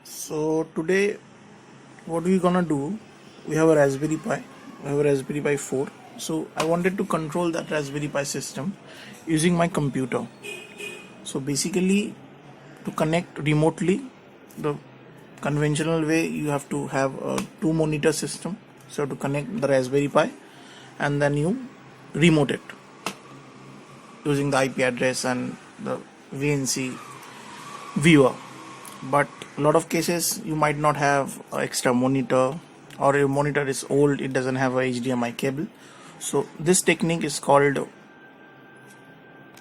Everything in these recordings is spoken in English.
So today what we're gonna do, we have a Raspberry Pi, we have a Raspberry Pi 4. So I wanted to control that Raspberry Pi system using my computer. So basically to connect remotely, the conventional way you have to have a two monitor system. So to connect the Raspberry Pi and then you remote it using the IP address and the VNC viewer. But a lot of cases you might not have an extra monitor, or your monitor is old, it doesn't have a HDMI cable. So this technique is called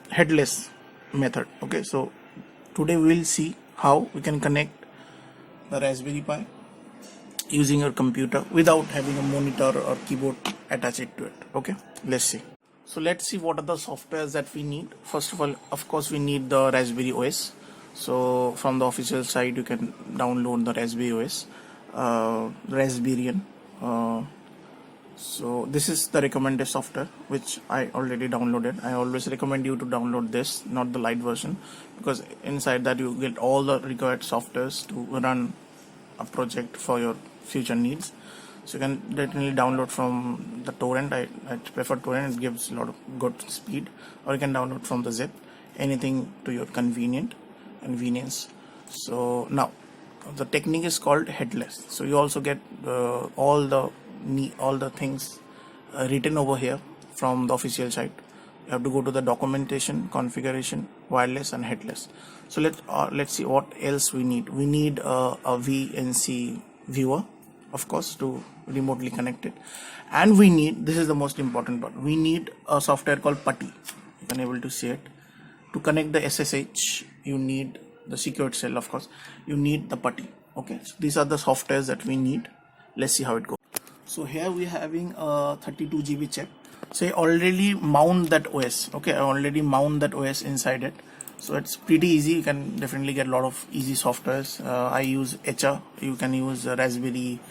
headless method. Okay, so today we will see how we can connect the Raspberry Pi using your computer without having a monitor or keyboard attached to it. Okay, let's see. So let's see what are the softwares that we need. First of all, of course, we need the Raspberry OS. So from the official site you can download the Raspberry OS, Raspbian. So this is the recommended software which I already downloaded. I always recommend you to download this, not the light version, because inside that you get all the required softwares to run a project for your future needs. So you can definitely download from the torrent. I prefer torrent, it gives a lot of good speed, or you can download from the zip, anything to your convenience. So now the technique is called headless. So you also get all the things written over here from the official site. You have to go to the documentation, configuration, wireless and headless. So let's see what else we need. We need a VNC viewer, of course, to remotely connect it, and we need, this is the most important part, we need a software called PuTTY. You can able to see it. To connect the SSH, you need the secured shell, of course, you need the PuTTY. Okay, so these are the softwares that we need. Let's see how it goes. So here we are having a 32 GB chip. So I already mount that OS. Okay, I already mount that OS inside it. So it's pretty easy. You can definitely get a lot of easy softwares. I use Etcher. You can use Raspberry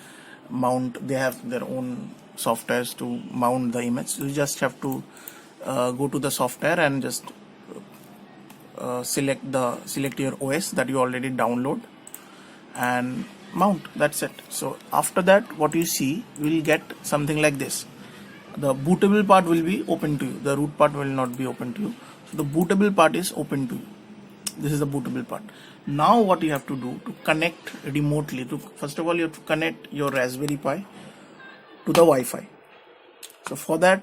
Mount. They have their own softwares to mount the image. You just have to go to the software and just select your OS that you already download and mount. That's it. So after that, what you see, you will get something like this. The bootable part will be open to you, the root part will not be open to you. So the bootable part is open to you. This is the bootable part. Now what you have to do to connect remotely, to first of all you have to connect your Raspberry Pi to the Wi-Fi. So for that,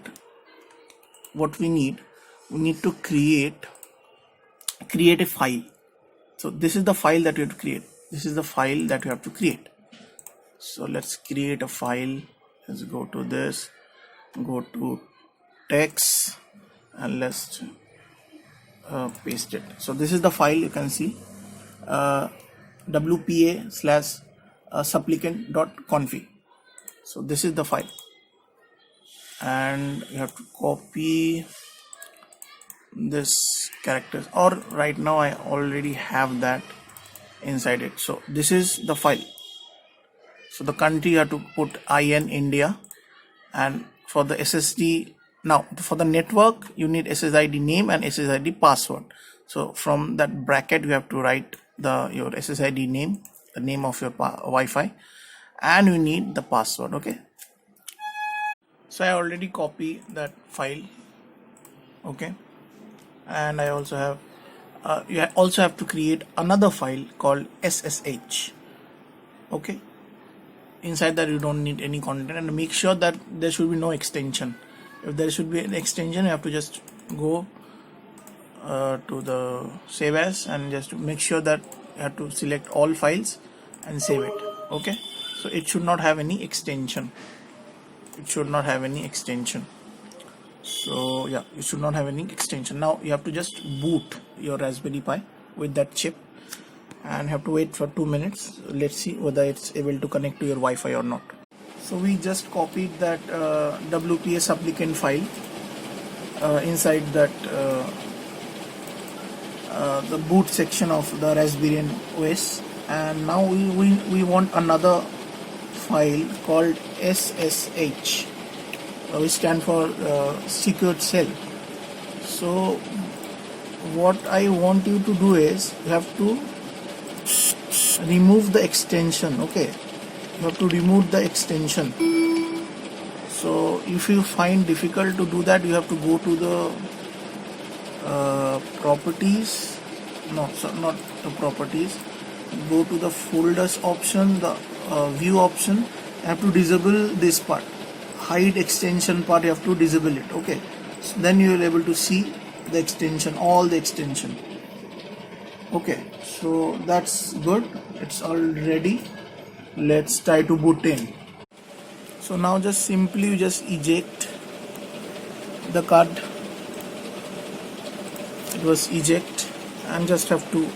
what we need to create a file. So this is the file that you have to create. This is the file that you have to create. So let's create a file. Let's go to this, go to text, and let's paste it. So this is the file. You can see wpa/supplicant.conf. so this is the file, and you have to copy this characters, or right now I already have that inside it. So this is the file. So the country you have to put IN India, and for the SSD, now for the network you need SSID name and SSID password. So from that bracket you have to write your SSID name, the name of your Wi-Fi, and you need the password. Okay, so I already copied that file. Okay, and I also have you also have to create another file called SSH. Okay, inside that you don't need any content, and make sure that there should be no extension. If there should be an extension, you have to just go to the save as, and just make sure that you have to select all files and save it. Okay, so it should not have any extension. So yeah, you should not have any extension. Now you have to just boot your Raspberry Pi with that chip, and have to wait for 2 minutes. Let's see whether it's able to connect to your Wi-Fi or not. So we just copied that WPA supplicant file inside that the boot section of the Raspbian OS, and now we want another file called SSH, which stand for secured shell. So what I want you to do is, you have to remove the extension. Okay, you have to remove the extension. So if you find difficult to do that, you have to go to the properties. No, so not the properties. Go to the folders option, the view option. You have to disable this part, hide extension part. You have to disable it. Okay, so then you will be able to see the extension, all the extension. Okay, so that's good, it's all ready. Let's try to boot in. So now just simply you just eject the card. It was eject, and just have to,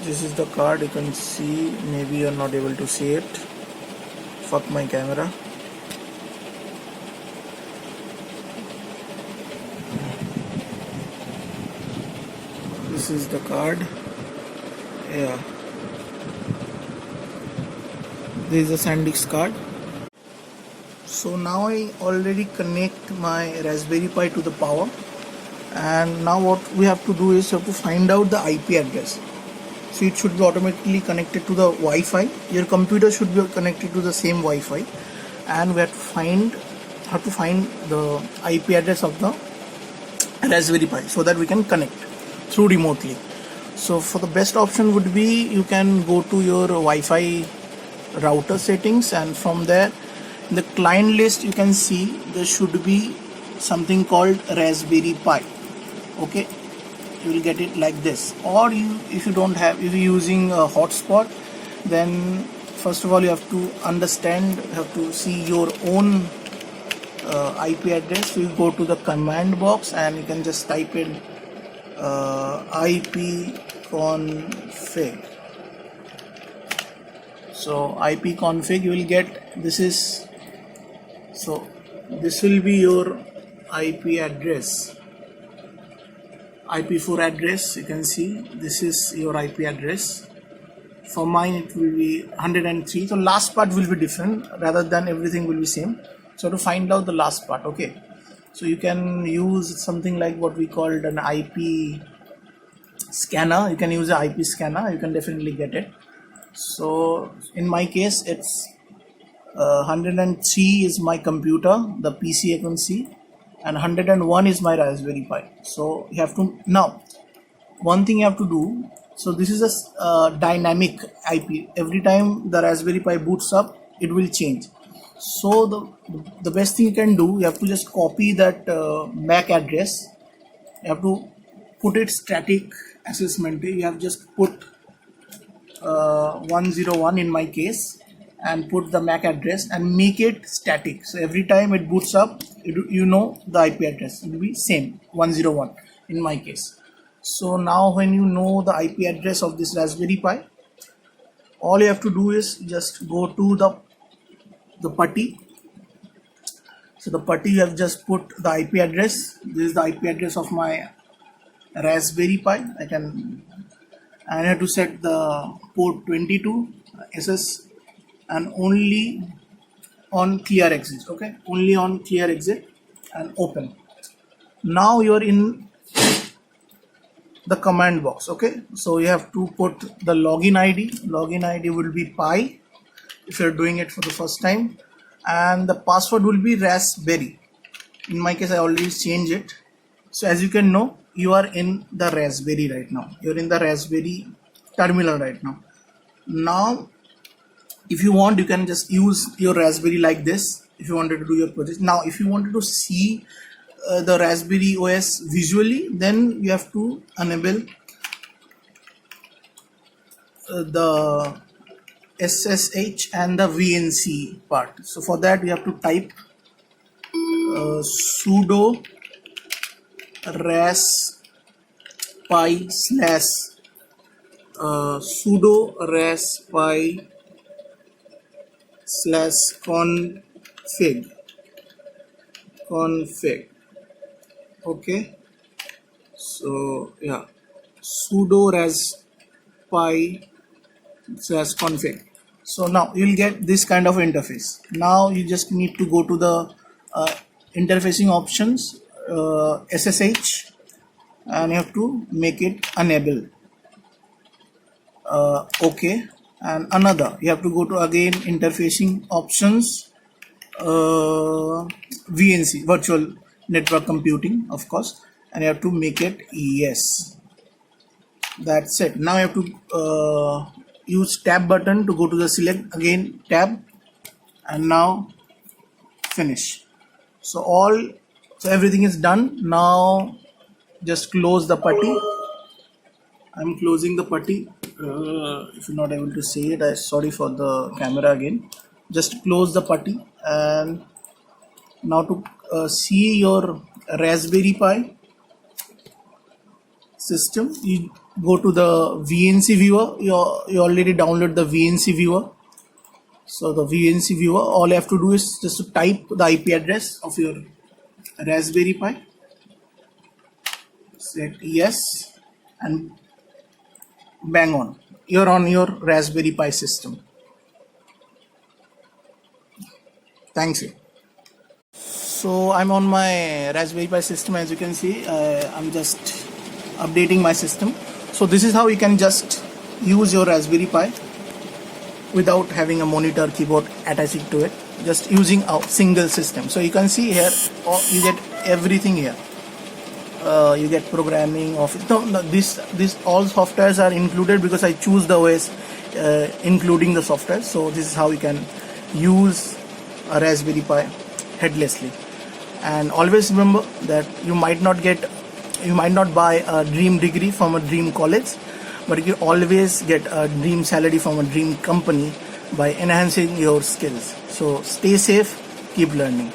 this is the card, you can see. Maybe you're not able to see it, fuck my camera. This is the card. Yeah, this is a SanDisk card. So now I already connect my Raspberry Pi to the power, and now what we have to do is have to find out the IP address. So it should be automatically connected to the Wi-Fi. Your computer should be connected to the same Wi-Fi, and we have to find the IP address of the Raspberry Pi so that we can connect through remotely. So for the best option would be, you can go to your Wi-Fi router settings, and from there in the client list you can see there should be something called Raspberry Pi. Okay, you will get it like this. Or if you don't have, if you're using a hotspot, then first of all you have to understand, you have to see your own IP address. So you go to the command box and you can just type in IP config. So IP config, you will get, this is, so this will be your IP address, IP4 address. You can see this is your IP address. For mine it will be 103. So last part will be different, rather than everything will be same. So to find out the last part, okay, so you can use something like what we called an IP scanner. You can use an IP scanner, you can definitely get it. So in my case it's 103 is my computer, the PC I can see, and 101 is my Raspberry Pi. So you have to, now one thing you have to do, so this is a dynamic IP. Every time the Raspberry Pi boots up, it will change. So the best thing you can do, you have to just copy that MAC address. You have to put it static assessment. You have just put 101 in my case, and put the MAC address and make it static. So every time it boots up, you know the IP address, it will be same 101 in my case. So now when you know the IP address of this Raspberry Pi, all you have to do is just go to the PuTTY. So the PuTTY, you have just put the IP address. This is the IP address of my Raspberry Pi. I have to set the port 22 SS, and only on clear exit. Okay, only on clear exit, and open. Now you are in the command box. Okay, so you have to put the login ID. Login ID will be Pi if you're doing it for the first time, and the password will be Raspberry. In my case I already changed it. So as you can know, you are in the Raspberry right now. You're in the Raspberry terminal right now. Now if you want, you can just use your Raspberry like this if you wanted to do your project. Now if you wanted to see the Raspberry OS visually, then you have to enable the SSH and the VNC part. So for that you have to type sudo raspi slash sudo raspi slash config. Okay, so yeah, sudo raspi slash config. So now you'll get this kind of interface. Now you just need to go to the interfacing options, SSH, and you have to make it enable. okay. And another, you have to go to again interfacing options, VNC, virtual network computing, of course, and you have to make it yes. That's it. Now you have to use tab button to go to the select, again tab, and now finish. So everything is done. Now just close the putty. I'm closing the putty. If you're not able to see it, I'm sorry for the camera again. Just close the putty, and now to see your Raspberry Pi system, you go to the VNC viewer. You already download the VNC viewer. So the VNC viewer, all you have to do is just to type the IP address of your Raspberry Pi, select yes, and bang on, you're on your Raspberry Pi system. Thanks you. So I'm on my Raspberry Pi system. As you can see, I'm just updating my system. So this is how you can just use your Raspberry Pi without having a monitor keyboard attaching to it, just using a single system. So you can see here, you get everything here. You get programming of this all softwares are included because I choose the OS including the software. So this is how you can use a Raspberry Pi headlessly. And always remember that you might not buy a dream degree from a dream college, but you always get a dream salary from a dream company by enhancing your skills. So stay safe, keep learning.